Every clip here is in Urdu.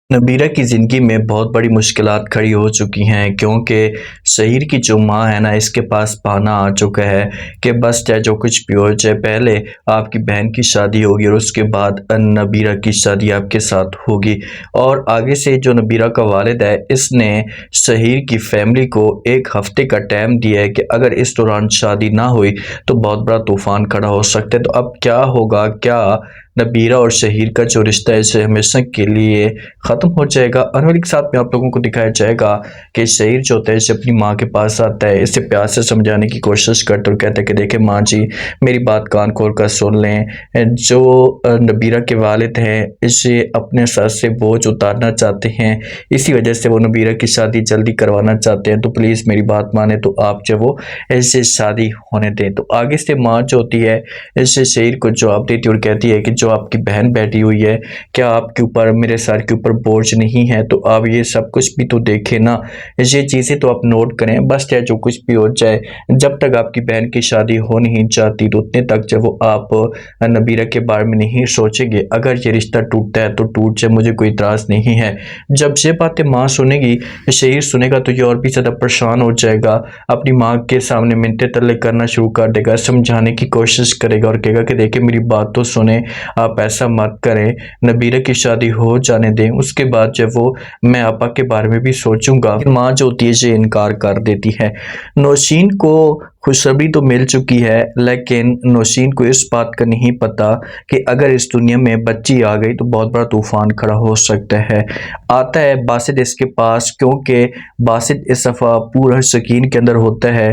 نبیرہ کی زندگی میں بہت بڑی مشکلات کھڑی ہو چکی ہیں، کیونکہ شہیر کی جو ماں ہے نا، اس کے پاس بہانہ آ چکا ہے کہ بس چاہے جو کچھ بھی ہو جائے، پہلے آپ کی بہن کی شادی ہوگی اور اس کے بعد نبیرہ کی شادی آپ کے ساتھ ہوگی۔ اور آگے سے جو نبیرہ کا والد ہے، اس نے شہیر کی فیملی کو ایک ہفتے کا ٹائم دیا ہے کہ اگر اس دوران شادی نہ ہوئی تو بہت بڑا طوفان کھڑا ہو سکتا ہے۔ تو اب کیا ہوگا؟ کیا نبیرہ اور شہیر کا جو رشتہ ہے اسے ہمیشہ کے لیے ختم ہو جائے گا؟ اور کے ساتھ میں آپ لوگوں کو دکھایا جائے گا کہ شہیر جو ہوتا ہے اسے اپنی ماں کے پاس آتا ہے، اسے پیار سے سمجھانے کی کوشش کرتا اور کہتا ہے کہ دیکھیں ماں جی، میری بات کان کھول کر سن لیں۔ جو نبیرہ کے والد ہیں اسے اپنے سر سے بوجھ اتارنا چاہتے ہیں، اسی وجہ سے وہ نبیرہ کی شادی جلدی کروانا چاہتے ہیں، تو پلیز میری بات مانیں تو آپ جو وہ ایسے شادی ہونے دیں۔ تو آگے سے ماں جو ہوتی ہے اسے شہیر کو جواب دیتی اور کہتی ہے کہ جو آپ کی بہن بیٹھی ہوئی ہے، کیا آپ کے اوپر، میرے سر کے اوپر بوجھ نہیں ہے؟ تو آپ یہ سب کچھ بھی تو دیکھیں نا، یہ چیزیں تو آپ نوٹ کریں۔ بس چاہے جو کچھ بھی ہو جائے، جب تک آپ کی بہن کی شادی ہو نہیں چاہتی تو اتنے تک جب وہ آپ نبیرہ کے بارے میں نہیں سوچیں گے۔ اگر یہ رشتہ ٹوٹتا ہے تو ٹوٹ جائے، مجھے کوئی اعتراض نہیں ہے۔ جب یہ باتیں ماں سنے گی، شہیر سنے گا تو یہ اور بھی زیادہ پریشان ہو جائے گا، اپنی ماں کے سامنے منتیں ترلے کرنا شروع کر دے گا، سمجھانے کی کوشش کرے گا اور کہے گا کہ دیکھیں میری بات تو سنیں، آپ ایسا مت کریں، نبیرہ کی شادی ہو جانے دیں، اس کے بعد جب وہ میں آپا کے بارے میں بھی سوچوں گا۔ ماں جو ہوتی ہے یہ انکار کر دیتی ہے۔ نوشین کو خوشخبری تو مل چکی ہے، لیکن نوشین کو اس بات کا نہیں پتا کہ اگر اس دنیا میں بچی آ گئی تو بہت بڑا طوفان کھڑا ہو سکتا ہے۔ آتا ہے باسط اس کے پاس، کیونکہ باسط اس دفعہ پورا شکین کے اندر ہوتا ہے،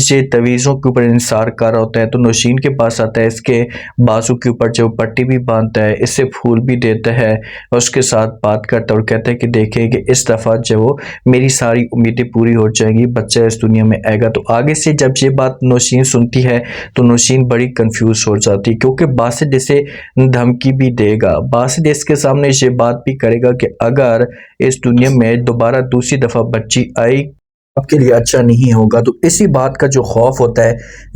یہ تویزوں کے اوپر انحصار کر رہا ہوتا ہے، تو نوشین کے پاس آتا ہے، اس کے بازو کے اوپر جو پٹی بھی باندھتا ہے، اسے پھول بھی دیتا ہے اور اس کے ساتھ بات کرتا ہے اور کہتا ہے کہ دیکھیں کہ اس دفعہ جو میری ساری امیدیں پوری ہو جائیں گی، بچہ اس دنیا میں آئے گا۔ تو آگے سے جب یہ بات نوشین سنتی ہے تو نوشین بڑی کنفیوز ہو جاتی ہے، کیونکہ باسط اسے دھمکی بھی دے گا، باسط اس کے سامنے یہ بات بھی کرے گا کہ اگر اس دنیا میں دوبارہ دوسری دفعہ بچی آئی آپ کے لیے اچھا نہیں ہوگا۔ تو اسی بات کا جو خوف ہوتا ہے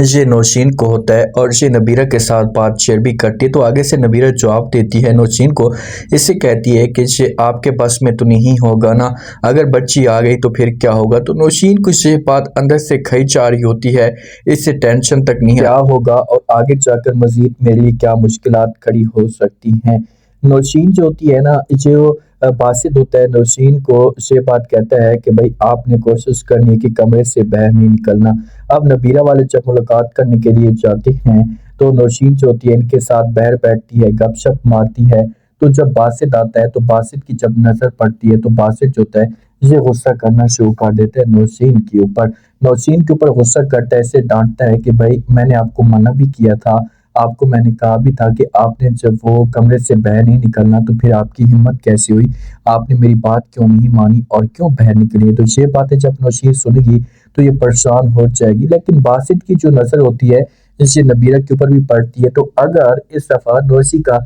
یہ نوشین کو ہوتا ہے اور یہ نبیرہ کے ساتھ بات شیئر بھی کرتی ہے۔ تو آگے سے نبیرہ جواب دیتی ہے نوشین کو، اس سے کہتی ہے کہ یہ آپ کے بس میں تو نہیں ہوگا نا، اگر بچی آ گئی تو پھر کیا ہوگا؟ تو نوشین کو یہ بات اندر سے کھئی جا رہی ہوتی ہے، اس سے ٹینشن تک نہیں کیا ہوگا اور آگے جا کر مزید میرے لیے کیا مشکلات کھڑی ہو سکتی ہیں۔ نوشین جو ہوتی ہے نا، جو باسط ہوتا ہے نوشین کو یہ بات کہتا ہے کہ بھائی آپ نے کوشش کرنی ہے کہ کمرے سے باہر نہیں نکلنا۔ اب نبیرہ والے جب ملاقات کرنے کے لیے جاتے ہیں تو نوشین جو ہوتی ہے ان کے ساتھ باہر بیٹھتی ہے، گپ شپ مارتی ہے، تو جب باسط آتا ہے تو باسط کی جب نظر پڑتی ہے تو باسط جو ہوتا ہے یہ غصہ کرنا شروع کر دیتا ہے نوشین کے اوپر، نوشین کے اوپر غصہ کرتا ہے، اسے ڈانٹتا ہے کہ بھائی میں نے آپ کو منع بھی کیا تھا، آپ کو میں نے کہا بھی تھا کہ آپ نے جب وہ کمرے سے باہر نہیں نکلنا، تو پھر آپ کی ہمت کیسی ہوئی، آپ نے میری بات کیوں نہیں مانی اور کیوں باہر نکلی؟ تو یہ باتیں جب نوشین سنے گی تو یہ پریشان ہو جائے گی، لیکن باسط کی جو نظر ہوتی ہے اسے نبیرہ کے اوپر بھی پڑتی ہے، تو اگر اس دفعہ نوشین کا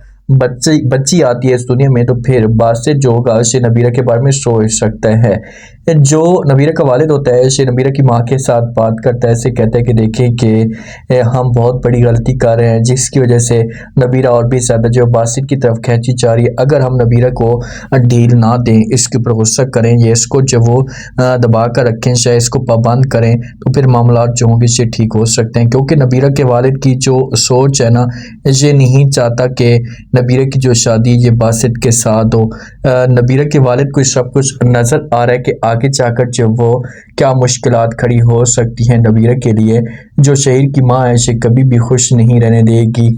بچی آتی ہے اس دنیا میں تو پھر باسط جو ہوگا اسے نبیرہ کے بارے میں سوچ سکتا ہے۔ جو نبیرہ کا والد ہوتا ہے اسے نبیرہ کی ماں کے ساتھ بات کرتا ہے، اسے کہتا ہے کہ دیکھیں کہ ہم بہت بڑی غلطی کر رہے ہیں جس کی وجہ سے نبیرہ اور بھی زیادہ جو باسط کی طرف کھینچی جا رہی ہے، اگر ہم نبیرہ کو ڈھیل نہ دیں، اس کے اوپر غصہ کریں، یہ اس کو جب وہ دبا کر رکھیں، شاید اس کو پابند کریں، تو پھر معاملات جو ہوں گے سے ٹھیک ہو سکتے ہیں، کیونکہ نبیرہ کے والد کی جو سوچ ہے نا، یہ نہیں چاہتا کہ نبیرہ کی جو شادی یہ باسط کے ساتھ ہو۔ نبیرہ کے والد کو سب کچھ نظر آ رہا ہے کہ آگے جا کر جب وہ کیا مشکلات کھڑی ہو سکتی ہیں نبیرہ کے لیے، جو شہیر کی ماں ہے اسے کبھی بھی خوش نہیں رہنے دے گی۔